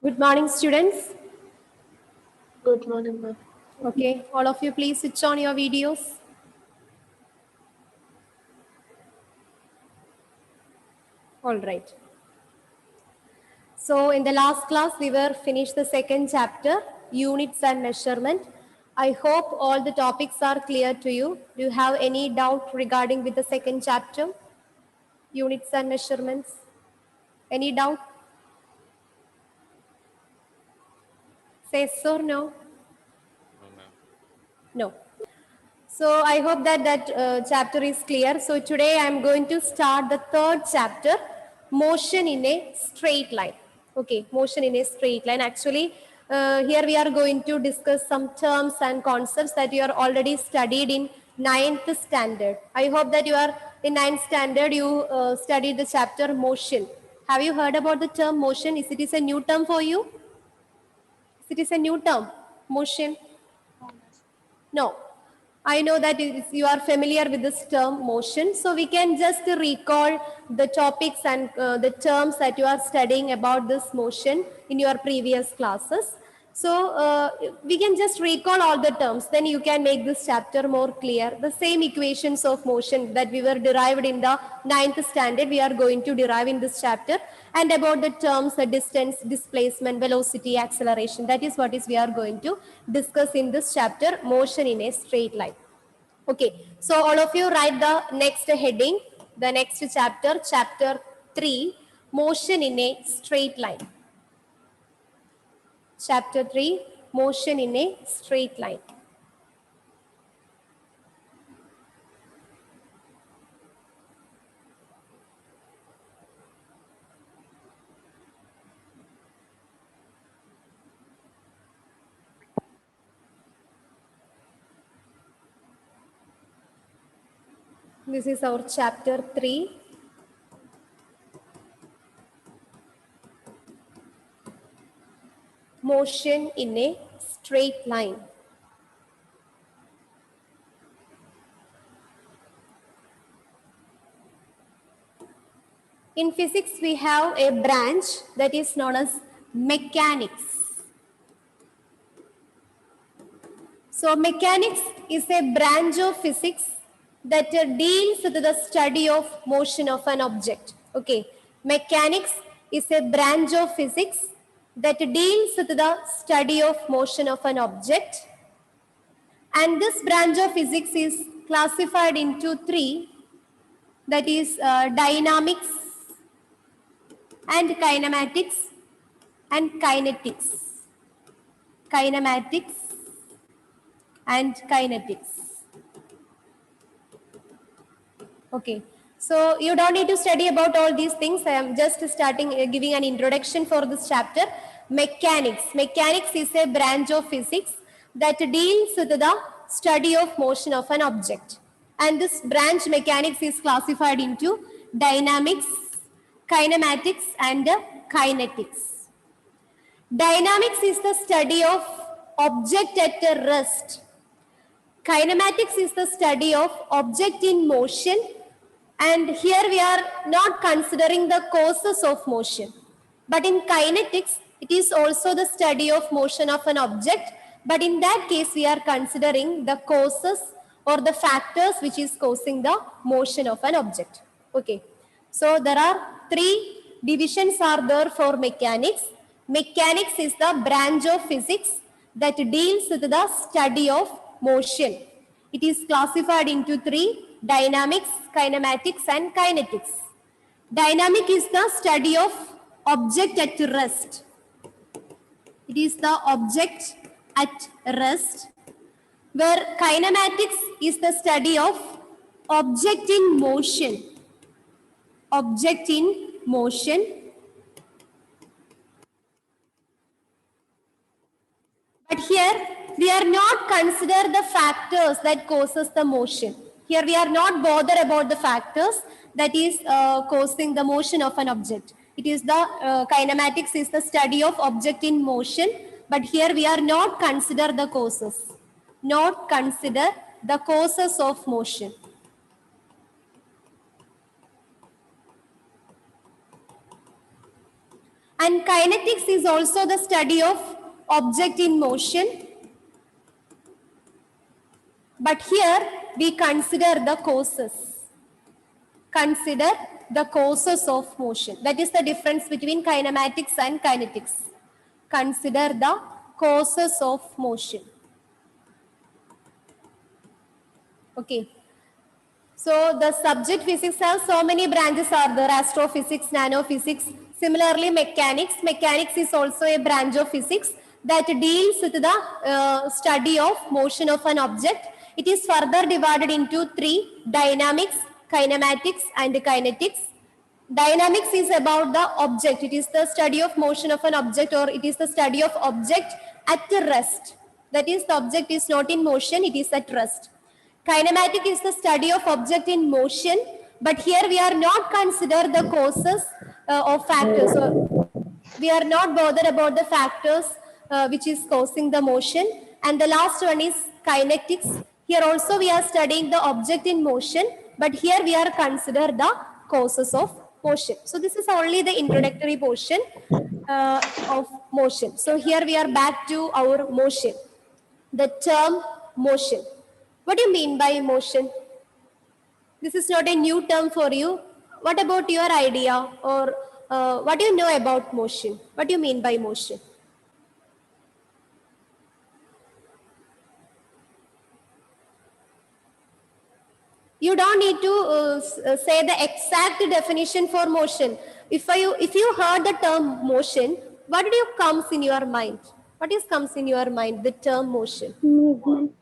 Good morning, students. Good morning, ma'am. Okay, all of you please switch on your videos. All right. So in the last class, we were finished the second chapter, units and measurement. I hope all the topics are clear to you. Do you have any doubt regarding with the second chapter, units and measurements? Any doubt? Say yes or no? No, ma'am. No. So I hope that chapter is clear. So today I am going to start the third chapter, motion in a straight line. Okay, motion in a straight line. Actually, here we are going to discuss some terms and concepts that you are already studied in 9th standard. I hope that you are in 9th standard, you studied the chapter motion. Have you heard about the term motion? Is it a new term for you? It is a new term, motion. No. I know that you are familiar with this term motion. So we can just recall the topics and the terms that you are studying about this motion in your previous classes. So we can just recall all the terms. Then you can make this chapter more clear. The same equations of motion that we were derived in the 9th standard, we are going to derive in this chapter. And about the terms, the distance, displacement, velocity, acceleration. That is what is we are going to discuss in this chapter, motion in a straight line. Okay, so all of you write the next heading, the next chapter, chapter 3, motion in a straight line. Chapter 3, motion in a straight line. This is our chapter 3. Motion in a straight line. In physics, we have a branch that is known as mechanics. So mechanics is a branch of physics that deals with the study of motion of an object. Okay, mechanics is a branch of physics that deals with the study of motion of an object. And this branch of physics is classified into three, that is dynamics and kinematics and kinetics. Kinematics and kinetics. Okay, so you don't need to study about all these things. I am just starting giving an introduction for this chapter. Mechanics. Mechanics is a branch of physics that deals with the study of motion of an object. And this branch mechanics is classified into dynamics, kinematics and kinetics. Dynamics is the study of object at a rest. Kinematics is the study of object in motion, and here we are not considering the causes of motion. But in kinetics, it is also the study of motion of an object, but in that case we are considering the causes or the factors which is causing the motion of an object. Okay, so there are three divisions are there for mechanics. Mechanics is the branch of physics that deals with the study of motion. It is classified into three: dynamics, kinematics and kinetics. Dynamic is the study of object at rest. It is the object at rest, where kinematics is the study of object in motion. Object in motion. But here we are not consider the factors that causes the motion. Here we are not bothered about the factors that is causing the motion of an object. It is the kinematics is the study of object in motion, but here we are not consider the causes. Not consider the causes of motion. And kinetics is also the study of object in motion. But here we consider the causes. Consider the causes of motion. That is the difference between kinematics and kinetics. Consider the causes of motion. Okay. So the subject physics has so many branches are there: astrophysics, nanophysics. Similarly, mechanics. Mechanics is also a branch of physics that deals with the study of motion of an object. It is further divided into three: dynamics, kinematics, and kinetics. Dynamics is about the object. It is the study of motion of an object, or it is the study of object at rest. That is, the object is not in motion, it is at rest. Kinematic is the study of object in motion, but here we are not consider the causes of factors. So we are not bothered about the factors which is causing the motion. And the last one is kinetics. Here also we are studying the object in motion, but here we are consider the causes of motion. So this is only the introductory portion of motion. So here we are back to our motion. The term motion. What do you mean by motion? This is not a new term for you. What about your idea, or what do you know about motion? What do you mean by motion? You don't need to say the exact definition for motion. If you heard the term motion, what did you comes in your mind? What is comes in your mind? The term motion. Movement.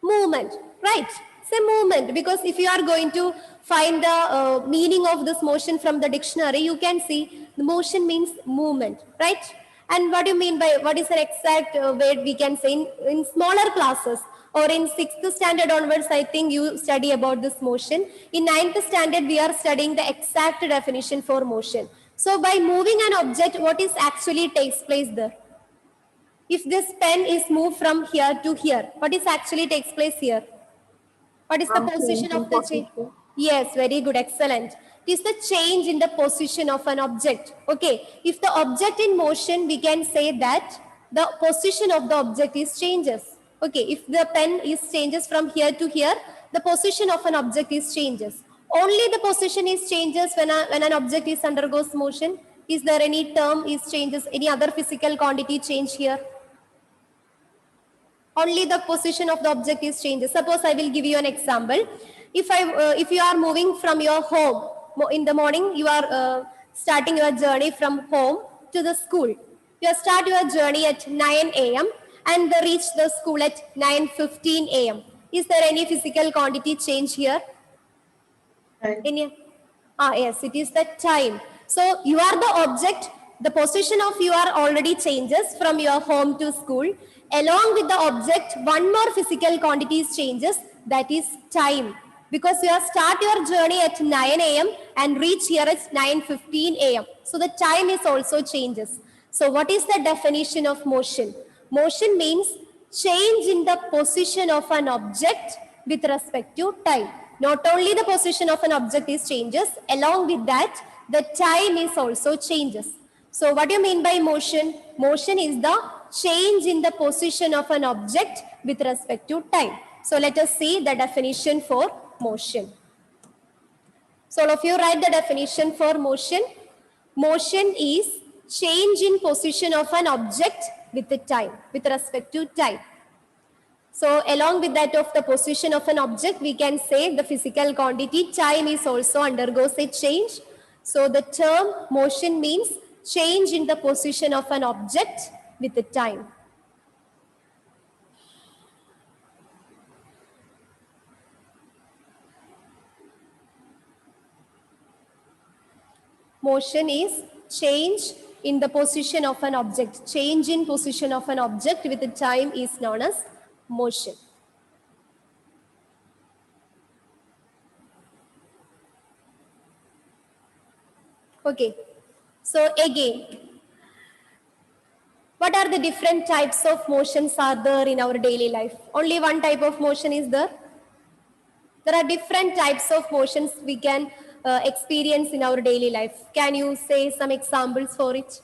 Movement, right? Say movement, because if you are going to find the meaning of this motion from the dictionary, you can see the motion means movement, right? And what do you mean by, what is an exact word we can say in smaller classes, or in 6th standard onwards, I think you study about this motion. In 9th standard, we are studying the exact definition for motion. So by moving an object, what is actually takes place there? If this pen is moved from here to here, what is actually takes place here? What is the position of the change? Yes, very good, excellent. It is the change in the position of an object. Okay, if the object in motion, we can say that the position of the object is changes. Okay, if the pen is changes from here to here, the position of an object is changes. Only the position is changes when an object is undergoes motion. Is there any term is changes, any other physical quantity change here? Only the position of the object is changes. Suppose I will give you an example. If you are moving from your home in the morning, you are starting your journey from home to the school. You start your journey at 9 a.m. and reach the school at 9:15 a.m. Is there any physical quantity change here? Yes, it is the time. So you are the object. The position of you are already changes from your home to school. Along with the object, one more physical quantity changes, that is time. Because you start your journey at 9 a.m. and reach here at 9:15 a.m. So the time is also changes. So what is the definition of motion? Motion means change in the position of an object with respect to time. Not only the position of an object is changes, along with that, the time is also changes. So what do you mean by motion? Motion is the change in the position of an object with respect to time. So let us see the definition for motion. So all of you write the definition for motion. Motion is change in position of an object with the time, with respect to time. So along with that of the position of an object, we can say the physical quantity time is also undergoes a change. So the term motion means change in the position of an object with the time. Motion is change in the position of an object. Change in position of an object with the time is known as motion. Okay, so again, what are the different types of motions are there in our daily life? Only one type of motion is there? There are different types of motions we can experience in our daily life. Can you say some examples for it?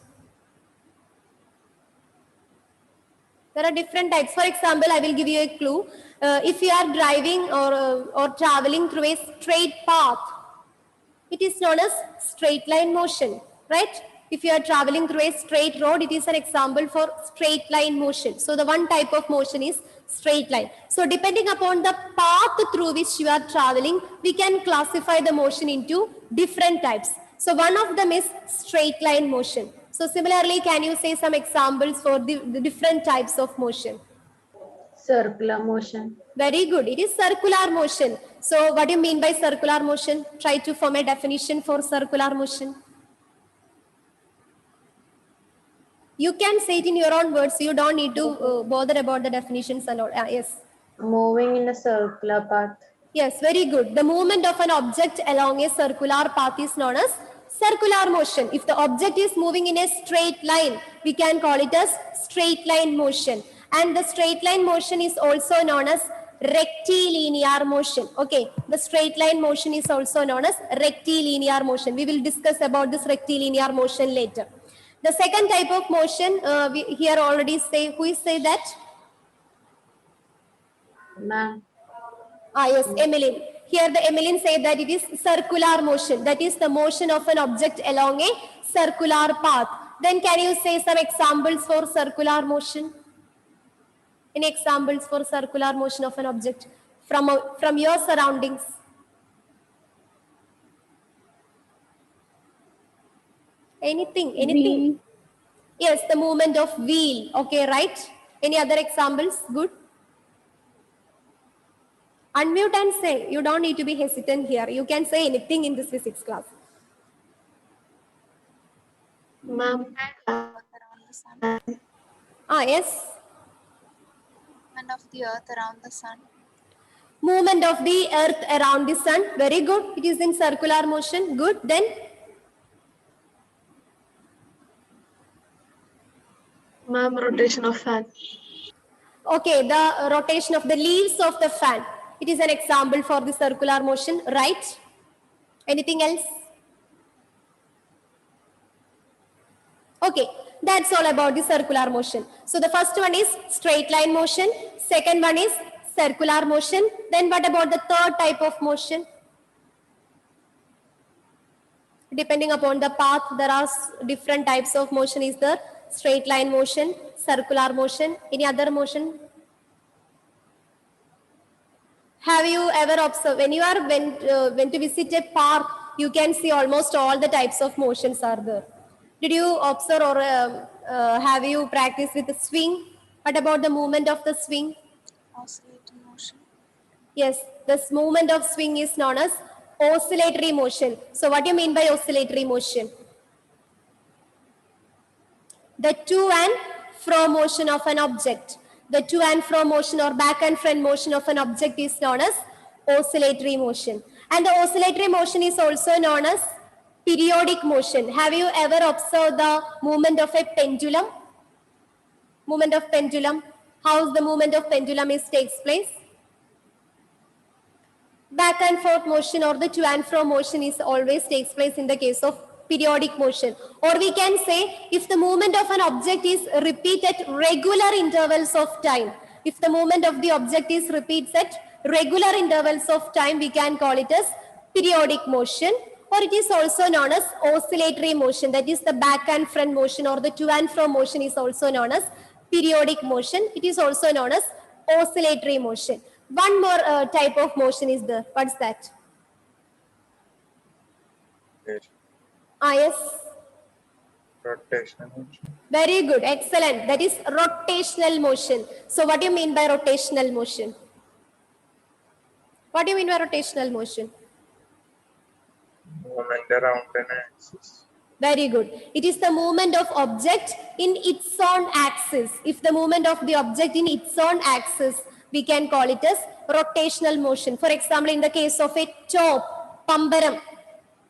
There are different types. For example, I will give you a clue. If you are driving or traveling through a straight path, it is known as straight line motion, right? If you are traveling through a straight road, it is an example for straight line motion. So the one type of motion is straight line. So depending upon the path through which you are traveling, we can classify the motion into different types. So one of them is straight line motion. So similarly, can you say some examples for the different types of motion? Circular motion. Very good. It is circular motion. So what do you mean by circular motion? Try to form a definition for circular motion. You can say it in your own words. You don't need to bother about the definitions and all. Yes. Moving in a circular path. Yes, very good. The movement of an object along a circular path is known as circular motion. If the object is moving in a straight line, we can call it as straight line motion. And the straight line motion is also known as rectilinear motion. Okay, the straight line motion is also known as rectilinear motion. We will discuss about this rectilinear motion later. The second type of motion, we here already say, who is say that? Ma'am. Yes, Emmeline. Here the Emmeline say that it is circular motion. That is the motion of an object along a circular path. Then can you say some examples for circular motion? Any examples for circular motion of an object from your surroundings? Anything? Wheel. Yes, the movement of wheel. Okay, right? Any other examples? Good. Unmute and say. You don't need to be hesitant here. You can say anything in this physics class. Ma'am. Around the sun. Yes. Movement of the earth around the sun. Movement of the earth around the sun. Very good. It is in circular motion. Good. Then Ma'am, rotation of fan. okay, the rotation of the leaves of the fan. It is an example for the circular motion, right? Anything else? Okay, that's all about the circular motion. So the first one is straight line motion. Second one is circular motion. Then what about the third type of motion? Depending upon the path, there are different types of motion is there. Straight line motion, circular motion, any other motion? Have you ever observed, when you are went to visit a park, you can see almost all the types of motions are there. Did you observe or have you practiced with the swing? What about the movement of the swing? Oscillating motion. Yes, this movement of swing is known as oscillatory motion. So what do you mean by oscillatory motion? The to and fro motion of an object. The to and fro motion or back and front motion of an object is known as oscillatory motion. And the oscillatory motion is also known as periodic motion. Have you ever observed the movement of a pendulum? Movement of pendulum. How the movement of pendulum takes place? Back and forth motion or the to and fro motion is always takes place in the case of periodic motion. Or we can say if the movement of an object is repeated at regular intervals of time. If the movement of the object is repeats at regular intervals of time, we can call it as periodic motion. Or it is also known as oscillatory motion. That is the back and front motion or the to and fro motion is also known as periodic motion. It is also known as oscillatory motion. One more type of motion is there. What's that? Yes. Rotational motion. Very good. Excellent. That is rotational motion. So what do you mean by rotational motion? What do you mean by rotational motion? Movement around an axis. Very good. It is the movement of object in its own axis. If the movement of the object in its own axis, we can call it as rotational motion. For example, in the case of a top, pambaram.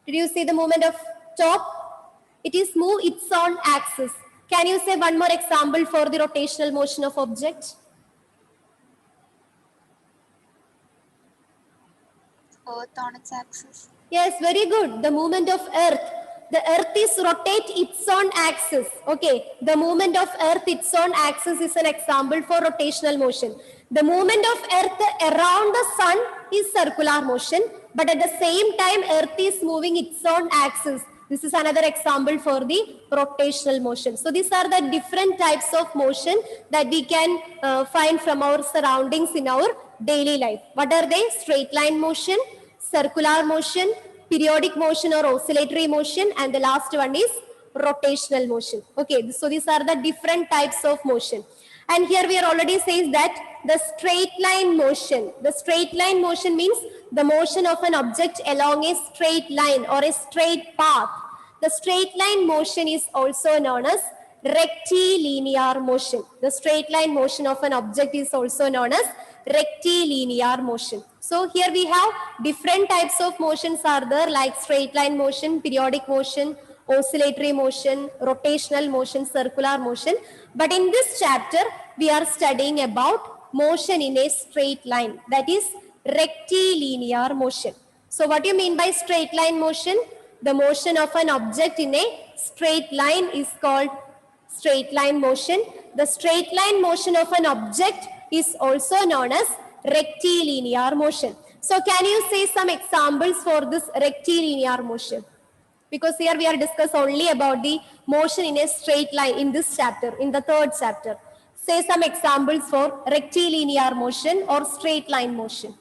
Did you see the movement of top? It is move its own axis. Can you say one more example for the rotational motion of object? Earth on its axis. Yes, very good. The movement of earth The earth is rotate its own axis. Okay, the movement of earth its own axis is an example for rotational motion. The movement of earth around the sun is circular motion, but at the same time earth is moving its own axis. This is another example for the rotational motion. So these are the different types of motion that we can find from our surroundings in our daily life. What are they? Straight line motion, circular motion, periodic motion or oscillatory motion, and the last one is rotational motion. Okay, so these are the different types of motion. And here we are already says that the straight line motion. The straight line motion means the motion of an object along a straight line or a straight path. The straight line motion is also known as rectilinear motion. The straight line motion of an object is also known as rectilinear motion. So here we have different types of motions are there, like straight line motion, periodic motion, oscillatory motion, rotational motion, circular motion. But in this chapter, we are studying about motion in a straight line, that is rectilinear motion. So what do you mean by straight line motion? The motion of an object in a straight line is called straight line motion. The straight line motion of an object is also known as rectilinear motion. So can you say some examples for this rectilinear motion? Because here we are discussing only about the motion in a straight line in this chapter, in the third chapter. Say some examples for rectilinear motion or straight line motion.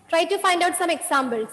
Try to find out some examples.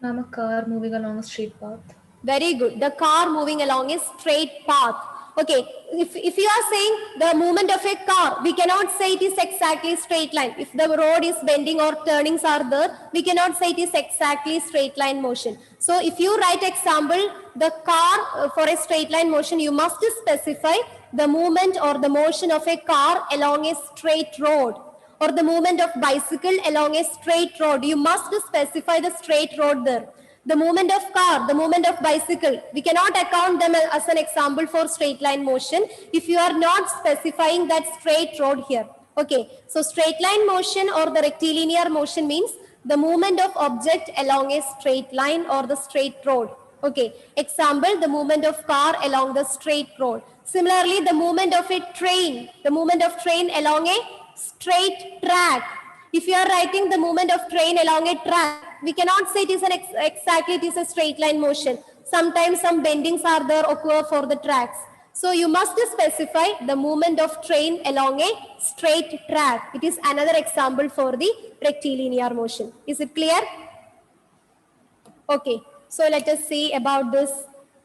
Ma'am, a car moving along a straight path. Very good. The car moving along a straight path. Okay, if you are saying the movement of a car, we cannot say it is exactly straight line. If the road is bending or turnings are there, we cannot say it is exactly straight line motion. So if you write example, the car for a straight line motion, you must specify the movement or the motion of a car along a straight road, or the movement of bicycle along a straight road. You must specify the straight road there. The movement of car, the movement of bicycle, we cannot account them as an example for straight line motion if you are not specifying that straight road here. Okay, so straight line motion or the rectilinear motion means the movement of object along a straight line or the straight road. Okay, example, the movement of car along the straight road. Similarly, the movement of a train, the movement of train along a straight track. If you are writing the movement of train along a track, we cannot say it is an exactly it is a straight line motion. Sometimes some bendings are there occur for the tracks. So you must specify the movement of train along a straight track. It is another example for the rectilinear motion. Is it clear? Okay, so let us see about this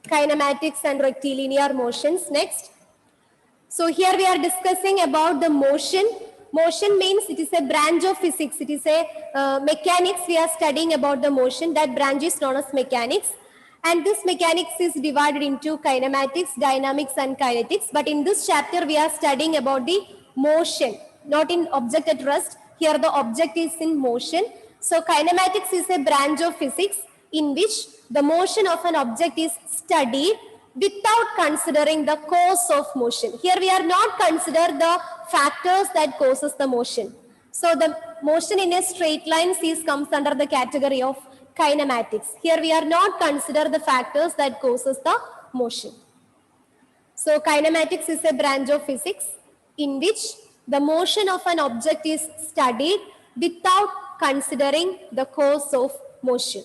kinematics and rectilinear motions next. So here we are discussing about the motion. Motion means it is a branch of physics. It is a mechanics. We are studying about the motion. That branch is known as mechanics. And this mechanics is divided into kinematics, dynamics and kinetics. But in this chapter, we are studying about the motion, not in object at rest. Here the object is in motion. So kinematics is a branch of physics in which the motion of an object is studied without considering the cause of motion. Here we are not consider the factors that causes the motion. So the motion in a straight line comes under the category of kinematics. Here we are not consider the factors that causes the motion. So kinematics is a branch of physics in which the motion of an object is studied without considering the cause of motion.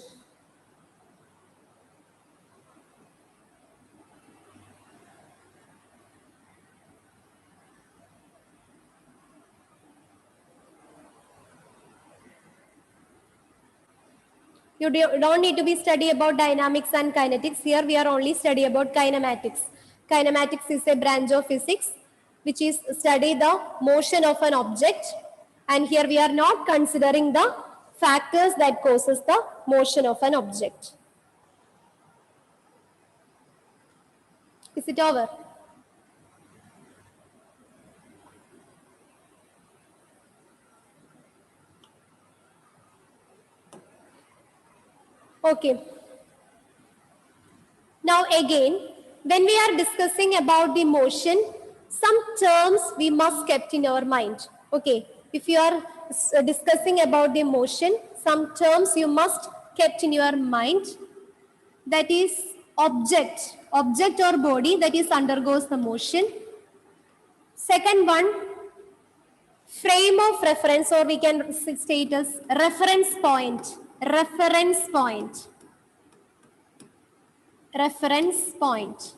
You don't need to be study about dynamics and kinetics. Here we are only study about kinematics. Kinematics is a branch of physics which is study the motion of an object, and here we are not considering the factors that causes the motion of an object. Is it over? Okay. Now again, when we are discussing about the motion, some terms we must kept in our mind. Okay. If you are discussing about the motion, some terms you must kept in your mind. That is object or body that is undergoes the motion. Second one, frame of reference, or we can state as reference point. Reference point. Reference point.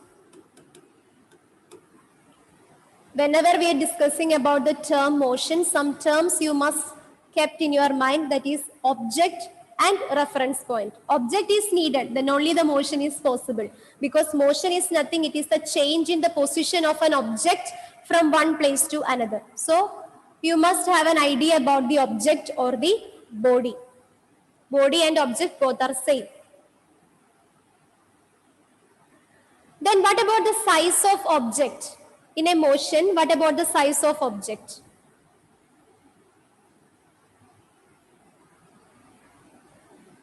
Whenever we are discussing about the term motion, some terms you must kept in your mind, that is object and reference point. Object is needed, then only the motion is possible, because motion is nothing, it is the change in the position of an object from one place to another. So you must have an idea about the object or the body. Body and object both are same. Then what about the size of object? In a motion, what about the size of object?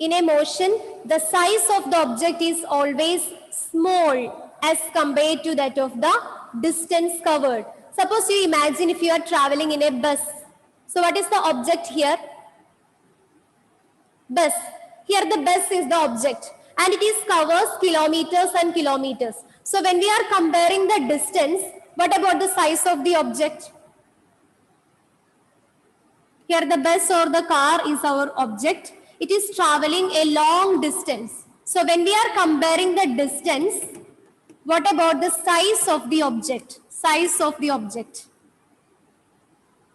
In a motion, the size of the object is always small as compared to that of the distance covered. Suppose you imagine if you are traveling in a bus. So what is the object here? Bus. Here the bus is the object and it is covers kilometers and kilometers. So when we are comparing the distance, what about the size of the object? Here the bus or the car is our object. It is traveling a long distance. So when we are comparing the distance, what about the size of the object? Size of the object.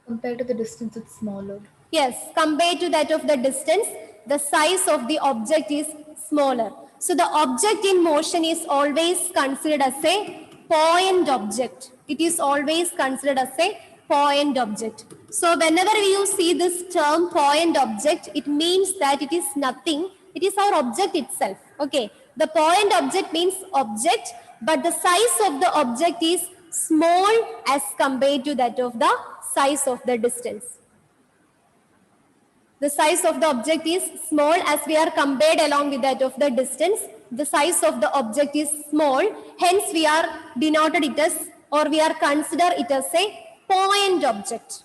Compared to the distance, it's smaller. Yes, compared to that of the distance, the size of the object is smaller. So the object in motion is always considered as a point object. It is always considered as a point object. So whenever you see this term point object, it means that it is nothing. It is our object itself. Okay. The point object means object, but the size of the object is small as compared to that of the size of the distance. The size of the object is small as we are compared along with that of the distance. The size of the object is small. Hence we are denoted it as, or we are consider it as a point object.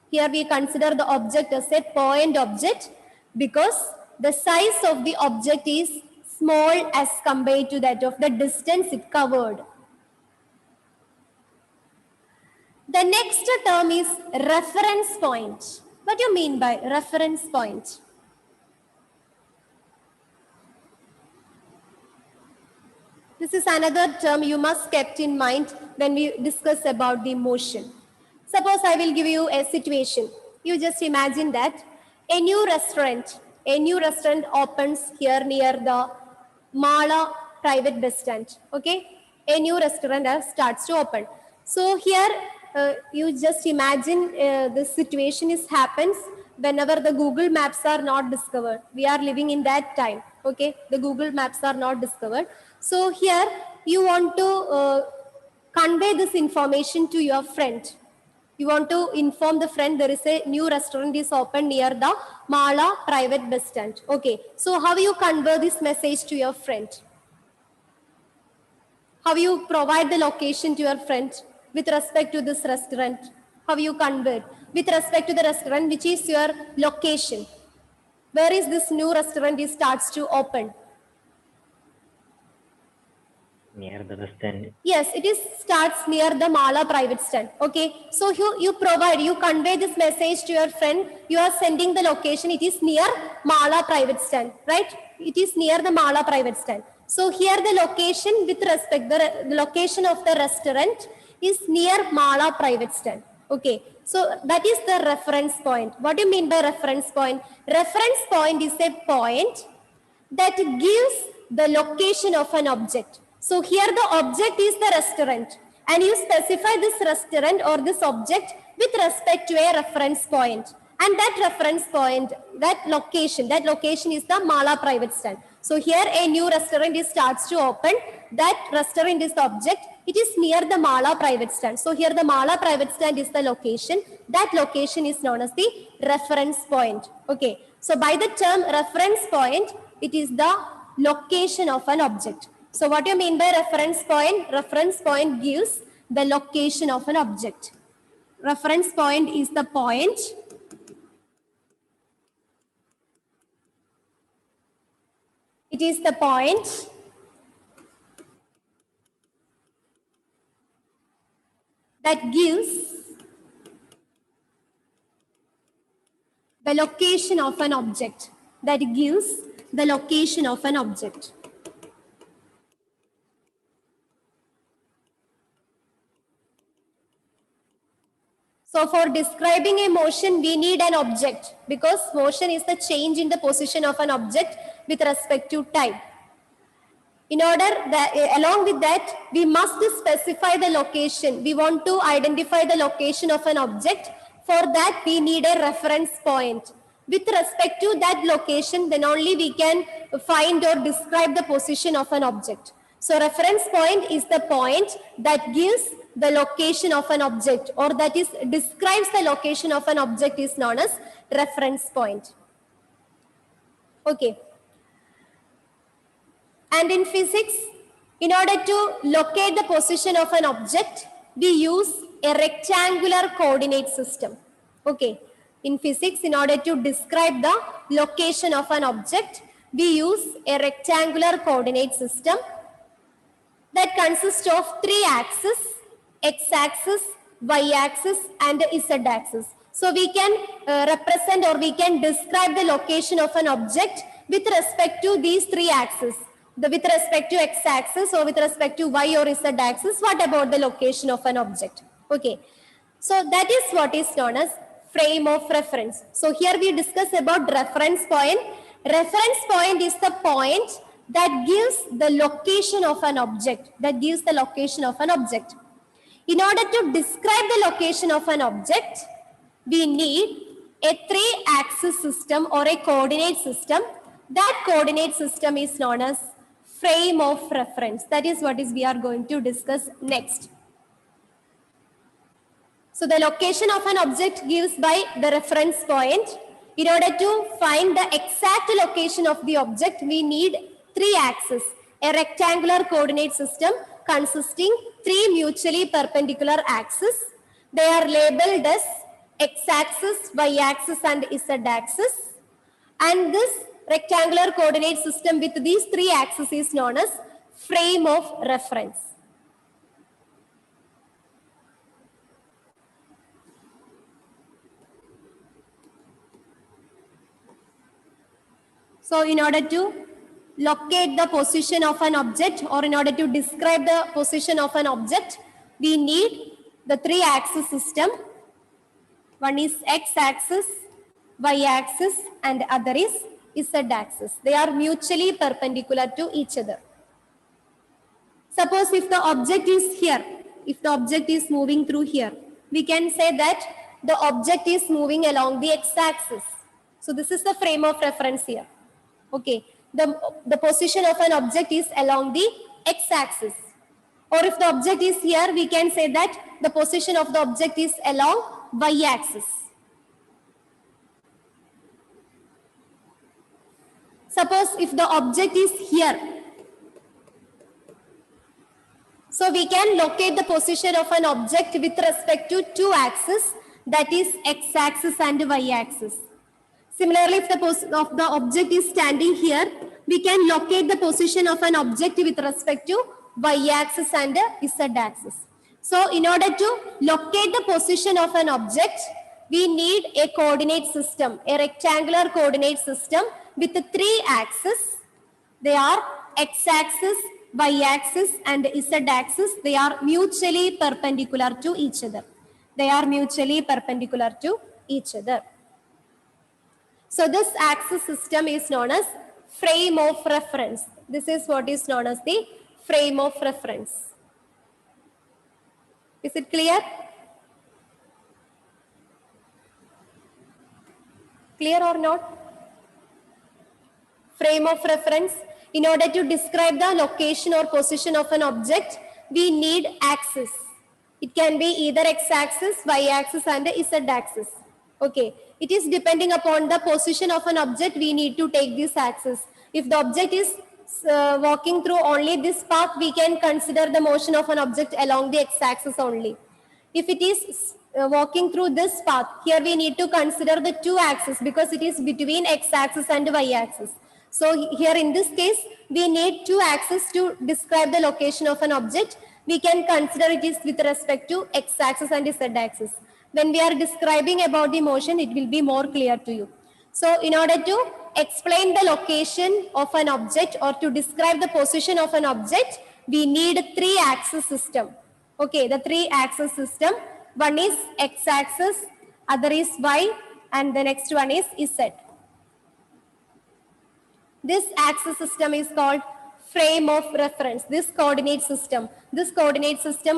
Here we consider the object as a point object because the size of the object is small as compared to that of the distance it covered. The next term is reference point. What do you mean by reference point? This is another term you must kept in mind when we discuss about the motion. Suppose I will give you a situation. You just imagine that a new restaurant opens here near the Mala private bus stand. Okay, a new restaurant starts to open. So here you just imagine this situation happens whenever the Google Maps are not discovered. We are living in that time. Okay, the Google Maps are not discovered. So here you want to convey this information to your friend. You want to inform the friend there is a new restaurant is open near the Mala private bus stand. Okay, so how you convey this message to your friend? How you provide the location to your friend with respect to this restaurant? How you convey with respect to the restaurant, which is your location? Where is this new restaurant is starts to open? Near the bus stand. Yes, it is starts near the Mala private stand. Okay, so you convey this message to your friend. You are sending the location. It is near Mala private stand, right? It is near the Mala private stand. So here the location with respect the location of the restaurant is near Mala private stand. Okay, so that is the reference point. What do you mean by reference point? Reference point is a point that gives the location of an object. So here the object is the restaurant and you specify this restaurant or this object with respect to a reference point. And that reference point, that location is the Mala private stand. So here a new restaurant starts to open. That restaurant is the object. It is near the Mala private stand. So here the Mala private stand is the location. That location is known as the reference point. Okay. So by the term reference point, it is the location of an object. So what do you mean by reference point? Reference point gives the location of an object. Reference point is the point It is the point that gives the location of an object. That gives the location of an object. So for describing a motion, we need an object because motion is the change in the position of an object with respect to time. In order that, along with that, we must specify the location. We want to identify the location of an object. For that, we need a reference point. With respect to that location, then only we can find or describe the position of an object. So reference point is the point that gives the location of an object, or that is describes the location of an object, is known as reference point. Okay. And in physics, in order to locate the position of an object, we use a rectangular coordinate system. Okay. In physics, in order to describe the location of an object, we use a rectangular coordinate system that consists of three axes: x-axis, y-axis, and z-axis. So we can represent, or we can describe the location of an object with respect to these three axes. With respect to x-axis, or with respect to y or z-axis, what about the location of an object? Okay. So that is what is known as frame of reference. So here we discuss about reference point. Reference point is the point that gives the location of an object. That gives the location of an object. In order to describe the location of an object, we need a three-axis system or a coordinate system. That coordinate system is known as frame of reference. That is what we are going to discuss next. So the location of an object gives by the reference point. In order to find the exact location of the object, we need three axes, a rectangular coordinate system consisting three mutually perpendicular axes. They are labeled as x-axis, y-axis, and z-axis. And this rectangular coordinate system with these three axes is known as frame of reference. So in order to locate the position of an object, or in order to describe the position of an object, we need the three axis system. One is x-axis, y-axis, and other is z-axis. They are mutually perpendicular to each other. Suppose if the object is here, if the object is moving through here, we can say that the object is moving along the x-axis. So this is the frame of reference here. Okay, the position of an object is along the x-axis. Or if the object is here, we can say that the position of the object is along y-axis. Suppose if the object is here, so we can locate the position of an object with respect to two axes, that is x-axis and y-axis. Similarly, if the object is standing here, we can locate the position of an object with respect to y-axis and z-axis. So in order to locate the position of an object, we need a coordinate system, a rectangular coordinate system with the three axes. They are x-axis, y-axis, and z-axis. They are mutually perpendicular to each other. They are mutually perpendicular to each other. So this axis system is known as frame of reference. This is what is known as the frame of reference. Is it clear? Clear or not? Frame of reference. In order to describe the location or position of an object, we need axis. It can be either x-axis, y-axis, and z-axis. Okay. It is depending upon the position of an object, we need to take this axis. If the object is walking through only this path, we can consider the motion of an object along the x-axis only. If it is walking through this path, here we need to consider the two axes because it is between x-axis and y-axis. So here in this case, we need two axes to describe the location of an object. We can consider it is with respect to x-axis and z-axis. When we are describing about the motion, it will be more clear to you. So in order to explain the location of an object or to describe the position of an object, we need a three-axis system. Okay, the three-axis system. One is x-axis, other is y, and the next one is z. This axis system is called frame of reference. This coordinate system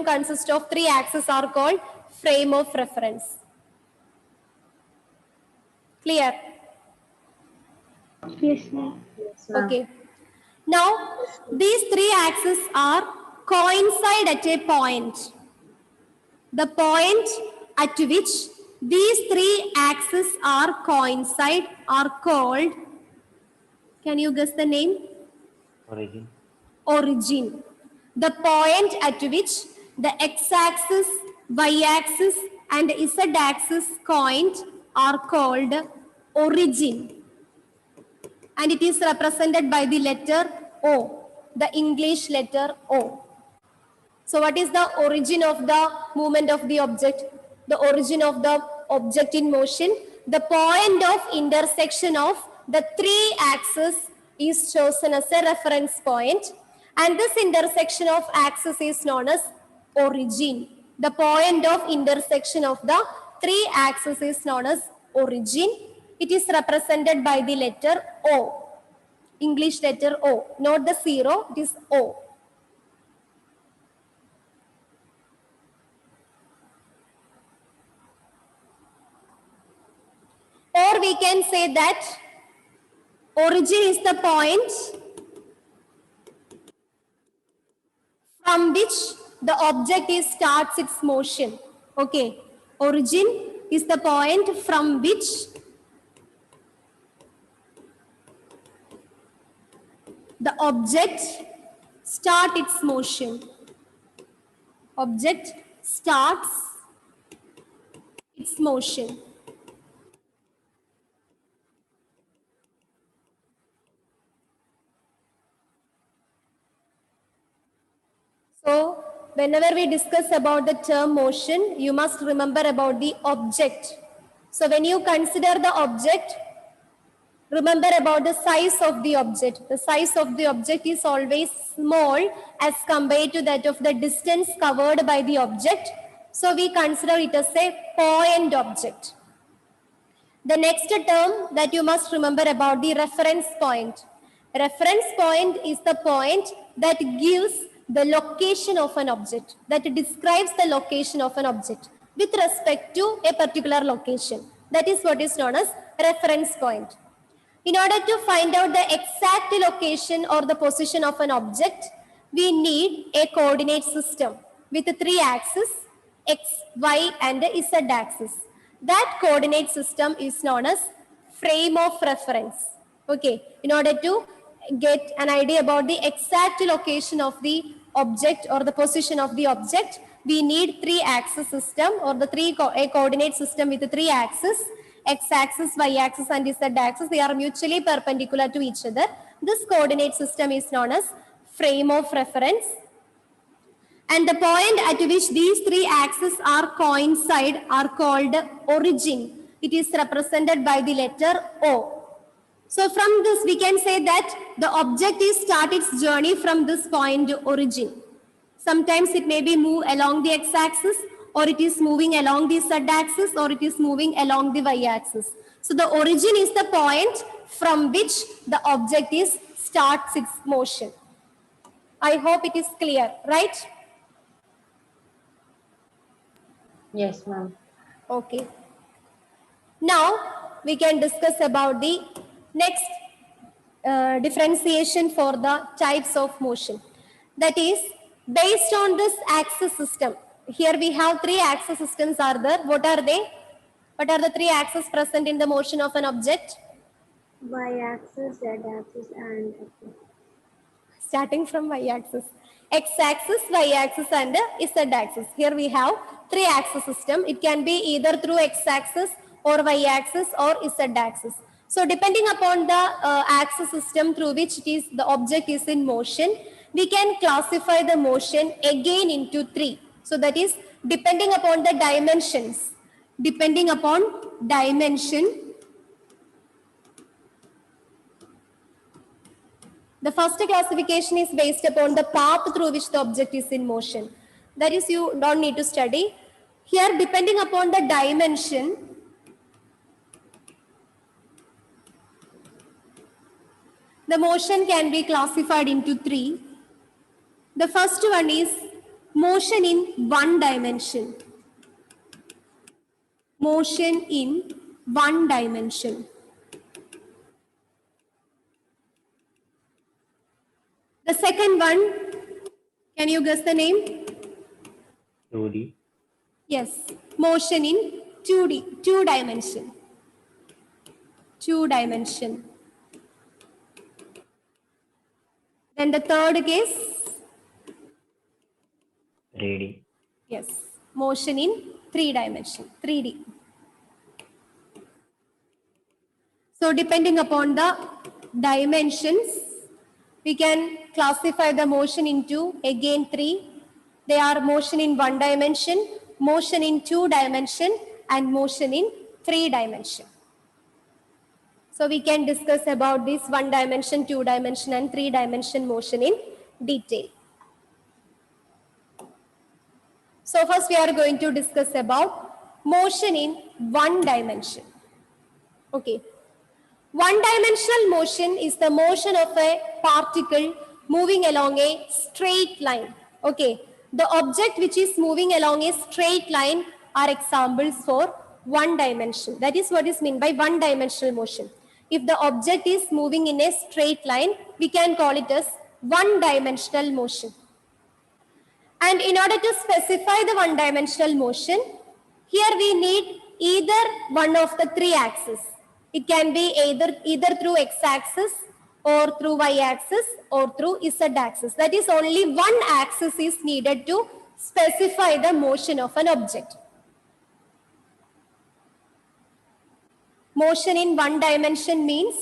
consists of three axes are called frame of reference. Clear? Yes, ma'am. Okay. Now, these three axes are coincide at a point. The point at which these three axes are coincide are called, can you guess the name? Origin. Origin. The point at which the x-axis, y-axis and z-axis coined are called origin. And it is represented by the letter O, the English letter O. So what is the origin of the movement of the object? The origin of the object in motion? The point of intersection of the three axes is chosen as a reference point, and this intersection of axes is known as origin. The point of intersection of the three axes is known as origin. It is represented by the letter O, English letter O, not the zero, it is O. Or we can say that origin is the point from which the object starts its motion. Okay, origin is the point from which the object starts its motion. Object starts its motion. So, whenever we discuss about the term motion, you must remember about the object. So, when you consider the object, remember about the size of the object. The size of the object is always small as compared to that of the distance covered by the object. So, we consider it as a point object. The next term that you must remember about the reference point. Reference point is the point that gives the location of an object, that describes the location of an object with respect to a particular location. That is what is known as reference point. In order to find out the exact location or the position of an object, we need a coordinate system with three axes, x, y and z axis. That coordinate system is known as frame of reference. Okay, in order to get an idea about the exact location of the object or the position of the object, we need three axis system or a coordinate system with three axes, x-axis, y-axis and z-axis. They are mutually perpendicular to each other. This coordinate system is known as frame of reference. And the point at which these three axes are coincide are called origin. It is represented by the letter O. So from this we can say that the object is start its journey from this point origin. Sometimes it may be move along the x-axis, or it is moving along the z-axis, or it is moving along the y-axis. So the origin is the point from which the object starts its motion. I hope it is clear, right? Yes, ma'am. Okay. Now we can discuss about the next differentiation for the types of motion. That is, based on this axis system. Here we have three axis systems are there. What are they? What are the three axes present in the motion of an object? Y-axis, Z-axis, and X. Starting from y-axis. X-axis, y-axis and z-axis. Here we have three axis system. It can be either through x-axis or y-axis or z-axis. So depending upon the axis system through which the object is in motion, we can classify the motion again into 3. So that is depending upon the dimensions. Depending upon dimension, the first classification is based upon the path through which the object is in motion. That is, you don't need to study. Here, depending upon the dimension, the motion can be classified into 3. The first one is motion in one dimension. Motion in one dimension. The second one, can you guess the name? 2D, Yes, motion in 2D, 2 dimension. 2 dimension. Then the third case, 3D, yes, motion in 3 dimension, 3D. So depending upon the dimensions, we can classify the motion into again 3. They are motion in 1 dimension, motion in 2 dimension, and motion in 3 dimension. So we can discuss about this 1 dimension, 2 dimension, and 3 dimension motion in detail. So first we are going to discuss about motion in 1 dimension. Okay. 1-dimensional motion is the motion of a particle moving along a straight line. Okay. The object which is moving along a straight line are examples for 1 dimension. That is what is meant by 1-dimensional motion. If the object is moving in a straight line, we can call it as 1-dimensional motion. And in order to specify the 1-dimensional motion, here we need either one of the 3 axes. It can be either through x-axis or through y-axis or through z-axis. That is, only one axis is needed to specify the motion of an object. Motion in 1 dimension means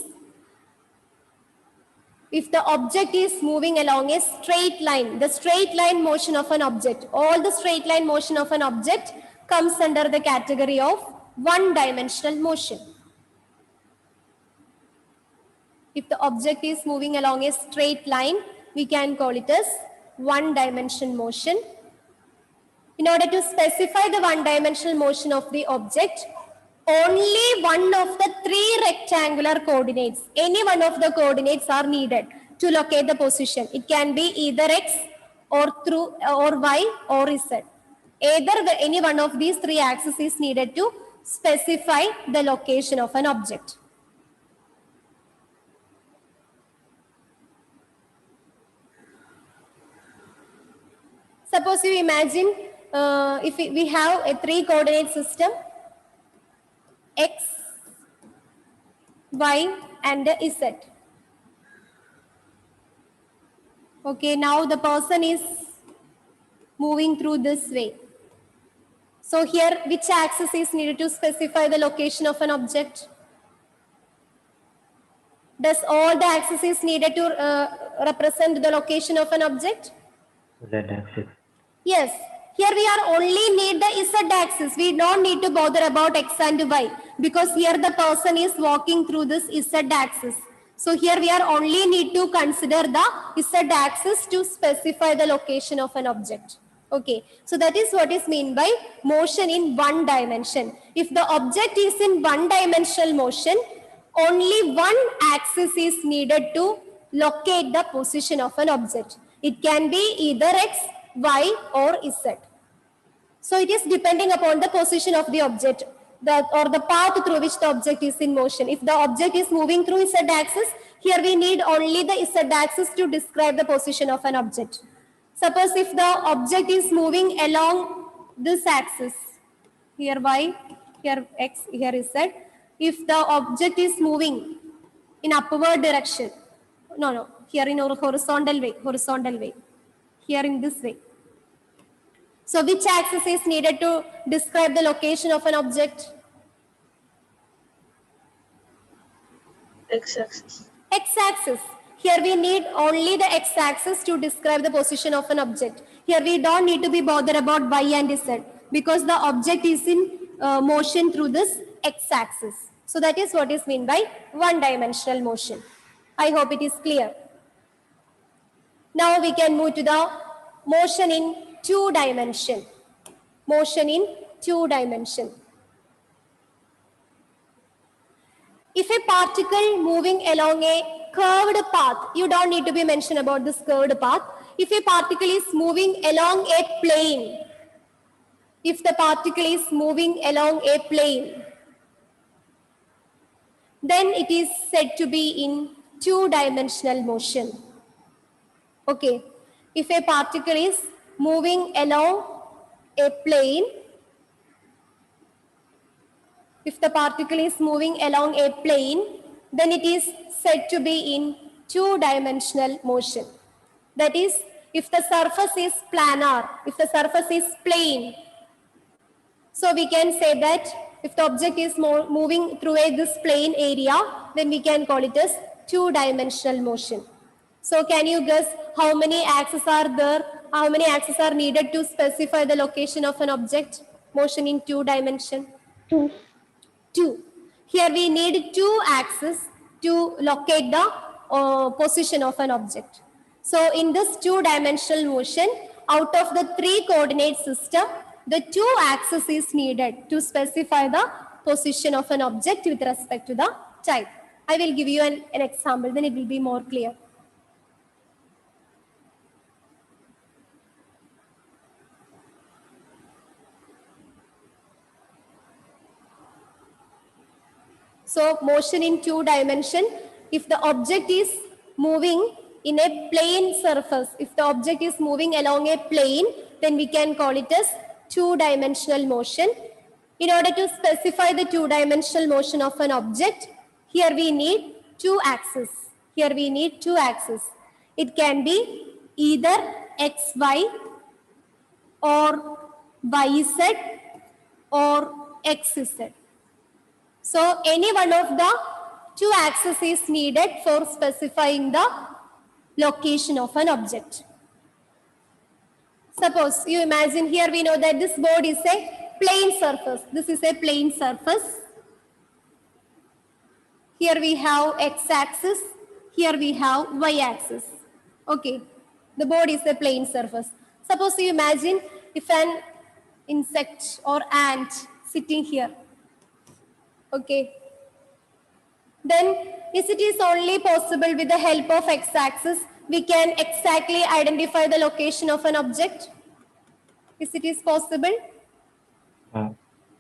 if the object is moving along a straight line, the straight line motion of an object, all the straight line motion of an object comes under the category of 1-dimensional motion. If the object is moving along a straight line, we can call it as 1-dimension motion. In order to specify the 1-dimensional motion of the object, only one of the 3 rectangular coordinates, any one of the coordinates are needed to locate the position. It can be either x or y or z. Any one of these 3 axes is needed to specify the location of an object. Suppose you imagine if we have a 3 coordinate system, x, y, and z. Okay, now the person is moving through this way. So here, which axis is needed to specify the location of an object? Does all the axes is needed to represent the location of an object? Z-axis. Yes. Here we are only need the z-axis. We don't need to bother about x and y because here the person is walking through this z-axis. So here we are only need to consider the z-axis to specify the location of an object. Okay. So that is what is meant by motion in 1 dimension. If the object is in 1-dimensional motion, only one axis is needed to locate the position of an object. It can be either x, y, or z. So it is depending upon the position of the object or the path through which the object is in motion. If the object is moving through z-axis, here we need only the z-axis to describe the position of an object. Suppose if the object is moving along this axis, here y, here x, here z. If the object is moving in upward direction, here in horizontal way, here in this way. So which axis is needed to describe the location of an object? X-axis. X-axis. Here we need only the x-axis to describe the position of an object. Here we don't need to be bothered about y and z because the object is in motion through this x-axis. So that is what is meant by one-dimensional motion. I hope it is clear. Now we can move to the motion in two dimension. Motion in two dimension. If a particle moving along a curved path, you don't need to be mentioned about this curved path. If a particle is moving along a plane, if the particle is moving along a plane, then it is said to be in two-dimensional motion. Okay, if a particle is moving along a plane, if the particle is moving along a plane, then it is said to be in two-dimensional motion. That is, if the surface is planar, if the surface is plane, so we can say that if the object is moving through this plane area, then we can call it as two-dimensional motion. So can you guess how many axes are there? How many axes are needed to specify the location of an object? Motion in two dimension? Two. Here we need two axes to locate the position of an object. So in this two-dimensional motion, out of the three coordinate system, the two axes is needed to specify the position of an object with respect to the time. I will give you an example, then it will be more clear. So motion in two dimension, if the object is moving in a plane surface, if the object is moving along a plane, then we can call it as two-dimensional motion. In order to specify the two-dimensional motion of an object, here we need two axes. Here we need two axes. It can be either xy or yz or xz. So any one of the two axes is needed for specifying the location of an object. Suppose you imagine here we know that this board is a plane surface. This is a plane surface. Here we have x-axis. Here we have y-axis. Okay, the board is a plane surface. Suppose you imagine if an insect or ant sitting here. Okay, then if it is only possible with the help of x-axis, we can exactly identify the location of an object. Is it is possible?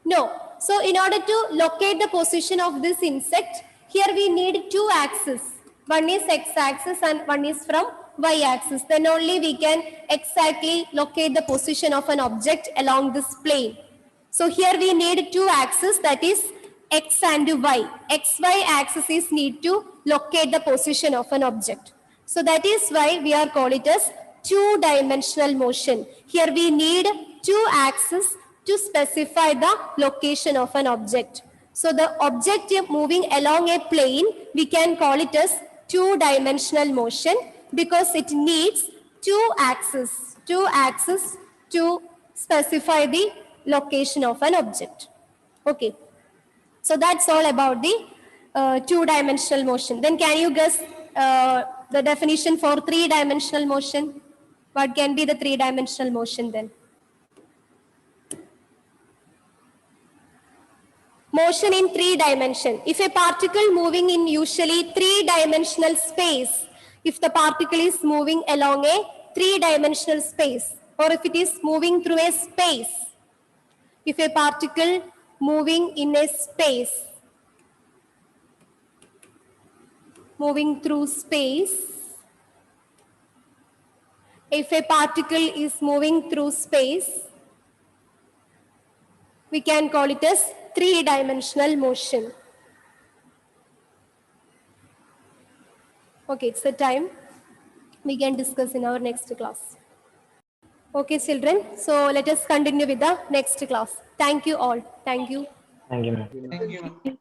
No. So in order to locate the position of this insect, here we need two axes. One is x-axis and one is from y-axis. Then only we can exactly locate the position of an object along this plane. So here we need two axes, that is x and y. XY axis is need to locate the position of an object. So that is why we are call it as two-dimensional motion. Here we need two axes to specify the location of an object. So the object moving along a plane, we can call it as two-dimensional motion because it needs two axes to specify the location of an object. Okay. So that's all about the two-dimensional motion. Then can you guess the definition for three-dimensional motion? What can be the three-dimensional motion then? Motion in three dimension. If a particle moving in usually three-dimensional space, if the particle is moving along a three-dimensional space, or if it is moving through a space, if a particle moving in a space, moving through space, if a particle is moving through space, we can call it as three-dimensional motion. Okay, it's the time. We can discuss in our next class. Okay, children. So let us continue with the next class. Thank you all. Thank you. Thank you, ma'am. Thank you.